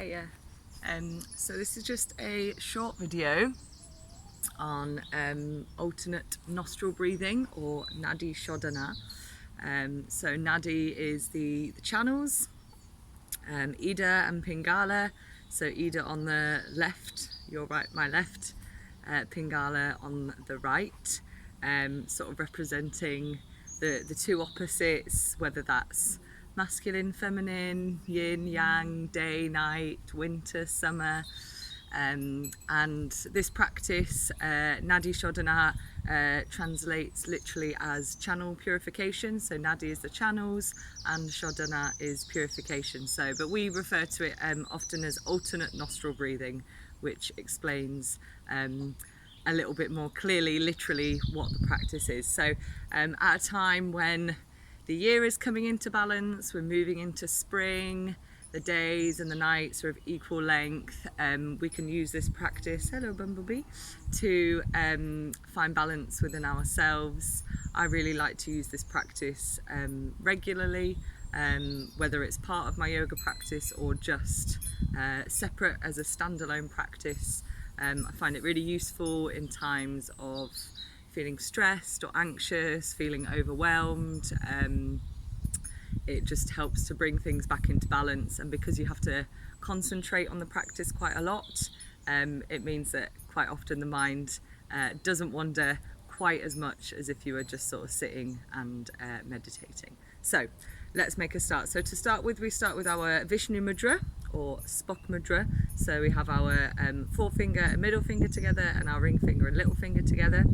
Hiya. So this is just a short video on alternate nostril breathing, or Nadi Shodhana. So Nadi is the channels, Ida and Pingala. So Ida on the left, your right, my left, Pingala on the right, sort of representing the two opposites, whether that's masculine, feminine, yin, yang, day, night, winter, summer. And this practice, Nadi Shodhana, translates literally as channel purification. So Nadi is the channels and Shodhana is purification. So, but we refer to it often as alternate nostril breathing, which explains a little bit more clearly, literally, what the practice is. So at a time when the year is coming into balance, we're moving into spring, the days and the nights are of equal length, we can use this practice, hello bumblebee, to find balance within ourselves. I really like to use this practice regularly, whether it's part of my yoga practice or just separate as a standalone practice. I find it really useful in times of feeling stressed or anxious, feeling overwhelmed. It just helps to bring things back into balance, and because you have to concentrate on the practice quite a lot, it means that quite often the mind doesn't wander quite as much as if you were just sort of sitting and meditating. So let's make a start. So to start with, we start with our Vishnu Mudra, or Spock Mudra. So we have our forefinger and middle finger together, and our ring finger and little finger together.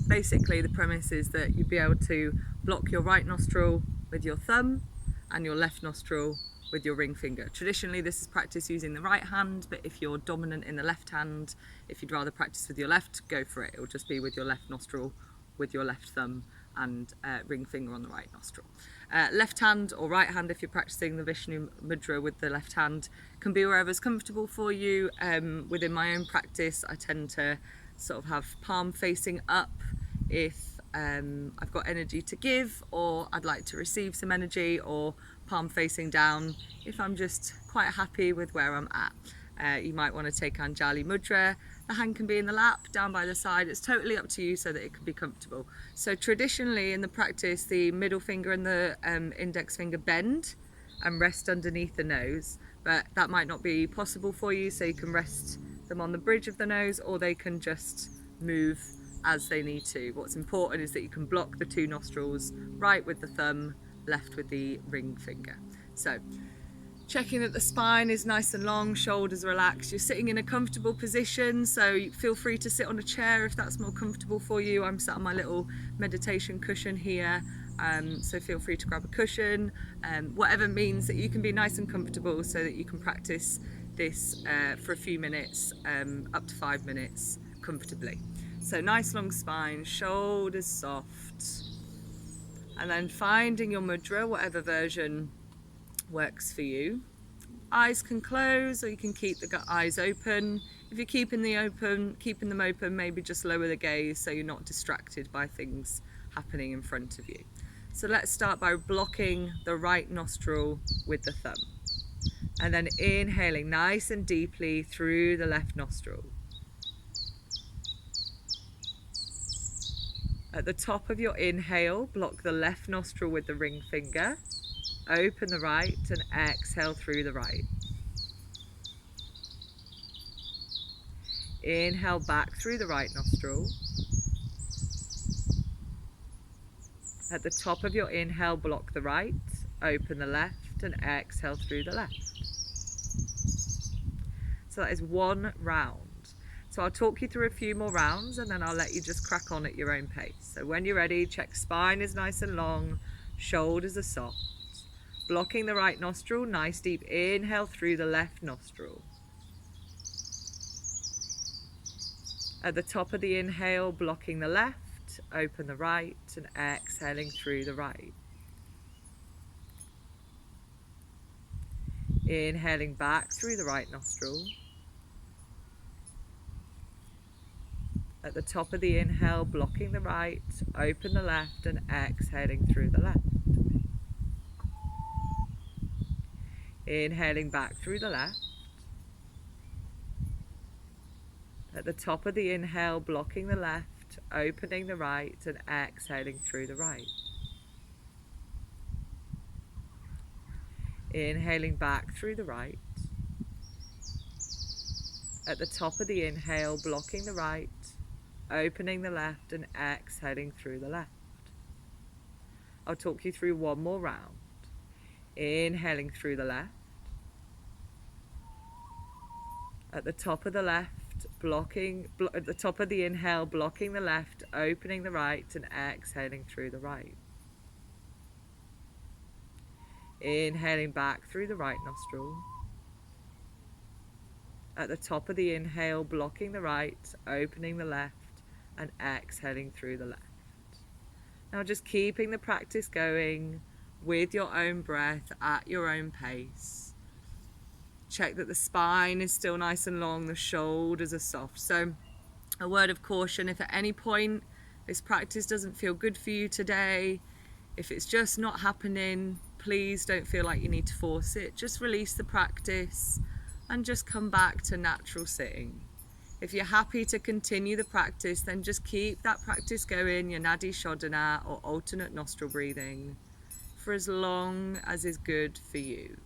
Basically, the premise is that you'd be able to block your right nostril with your thumb and your left nostril with your ring finger. Traditionally, this is practiced using the right hand, but if you're dominant in the left hand, if you'd rather practice with your left, go for it. It will just be with your left nostril, with your left thumb and ring finger on the right nostril. Left hand or right hand, if you're practicing the Vishnu Mudra with the left hand, can be wherever's comfortable for you. Within my own practice, I tend to sort of have palm facing up if I've got energy to give, or I'd like to receive some energy, or palm facing down if I'm just quite happy with where I'm at. You might want to take Anjali Mudra. The hand can be in the lap, down by the side. It's totally up to you so that it can be comfortable. So traditionally in the practice, the middle finger and the index finger bend and rest underneath the nose, but that might not be possible for you, so you can rest them on the bridge of the nose, or they can just move as they need to. What's important is that you can block the two nostrils, right with the thumb, left with the ring finger. So checking that the spine is nice and long, shoulders relaxed. You're sitting in a comfortable position, so feel free to sit on a chair if that's more comfortable for you. I'm sat on my little meditation cushion here, so feel free to grab a cushion, whatever means that you can be nice and comfortable so that you can practice this for a few minutes, up to 5 minutes comfortably. So nice long spine, shoulders soft, and then finding your mudra, whatever version works for you. Eyes can close, or you can keep the eyes open. If you're keeping them open, maybe just lower the gaze so you're not distracted by things happening in front of you. So let's start by blocking the right nostril with the thumb, and then inhaling nice and deeply through the left nostril. At the top of your inhale, block the left nostril with the ring finger, open the right, and exhale through the right. Inhale back through the right nostril. At the top of your inhale, block the right, open the left, and exhale through the left. So that is one round. So I'll talk you through a few more rounds, and then I'll let you just crack on at your own pace. So when you're ready, check spine is nice and long, shoulders are soft. Blocking the right nostril, nice deep inhale through the left nostril. At the top of the inhale, blocking the left, open the right, and exhaling through the right. Inhaling back through the right nostril. At the top of the inhale, blocking the right, open the left, and exhaling through the left. Inhaling back through the left. At the top of the inhale, blocking the left, opening the right, and exhaling through the right. Inhaling back through the right. At the top of the inhale, blocking the right, opening the left, and exhaling through the left. I'll talk you through one more round. Inhaling through the left. At the top of the left, at the top of the inhale, blocking the left, opening the right, and exhaling through the right. Inhaling back through the right nostril. At the top of the inhale, blocking the right, opening the left, and exhaling through the left. Now just keeping the practice going with your own breath at your own pace. Check that the spine is still nice and long, the shoulders are soft. So a word of caution, if at any point this practice doesn't feel good for you today, if it's just not happening, please don't feel like you need to force it. Just release the practice and just come back to natural sitting. If you're happy to continue the practice, then just keep that practice going, your Nadi Shodhana or alternate nostril breathing, for as long as is good for you.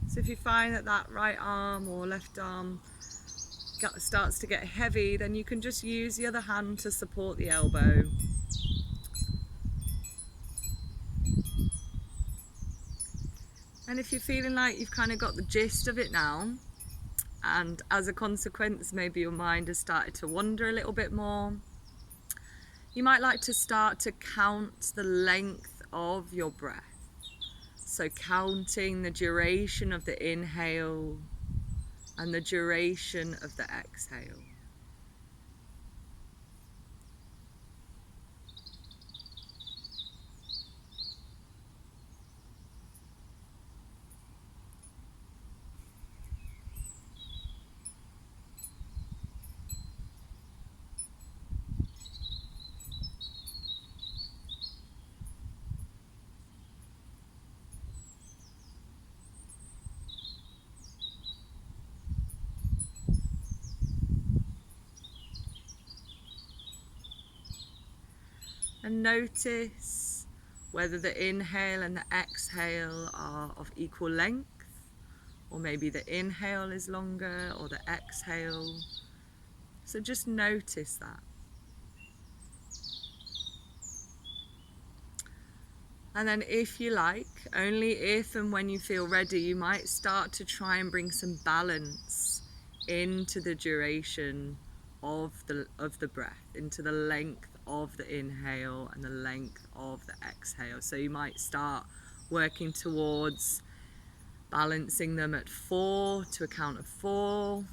So if you find that that right arm or left arm starts to get heavy, then you can just use the other hand to support the elbow. And if you're feeling like you've kind of got the gist of it now, and as a consequence maybe your mind has started to wander a little bit more, you might like to start to count the length of your breath. So counting the duration of the inhale and the duration of the exhale. And notice whether the inhale and the exhale are of equal length, or maybe the inhale is longer or the exhale. So just notice that. And then if you like, only if and when you feel ready, you might start to try and bring some balance into the duration of the breath, into the length of the inhale and the length of the exhale. So you might start working towards balancing them at 4 to a count of 4,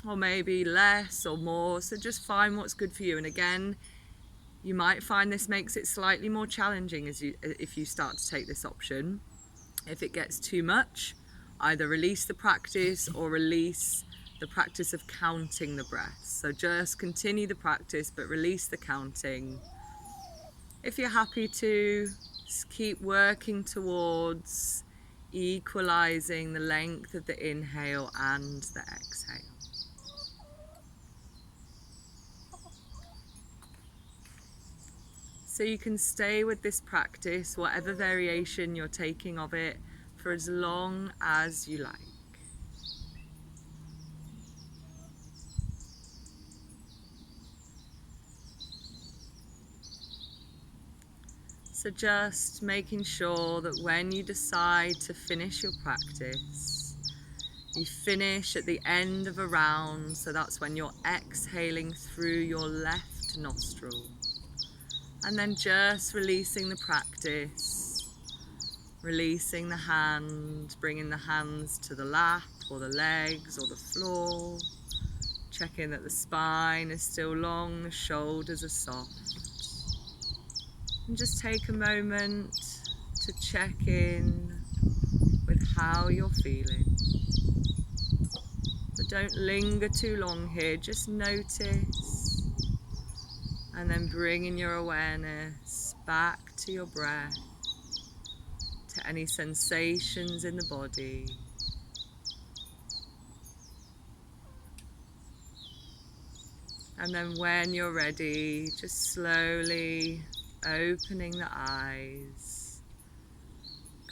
or maybe less or more. So just find what's good for you. And again, you might find this makes it slightly more challenging if you start to take this option. If it gets too much, either release the practice or release the practice of counting the breaths. So just continue the practice but release the counting. If you're happy to, keep working towards equalizing the length of the inhale and the exhale. So you can stay with this practice, whatever variation you're taking of it, for as long as you like. So just making sure that when you decide to finish your practice, you finish at the end of a round, so that's when you're exhaling through your left nostril. And then just releasing the practice, releasing the hand, bringing the hands to the lap or the legs or the floor, checking that the spine is still long, the shoulders are soft. And just take a moment to check in with how you're feeling. But don't linger too long here, just notice. And then bringing your awareness back to your breath, to any sensations in the body. And then when you're ready, just slowly opening the eyes,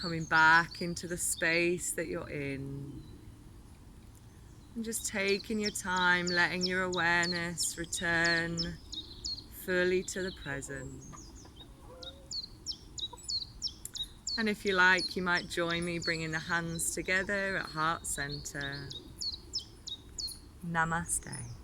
coming back into the space that you're in. And just taking your time, letting your awareness return fully to the present. And if you like, you might join me bringing the hands together at heart center. Namaste.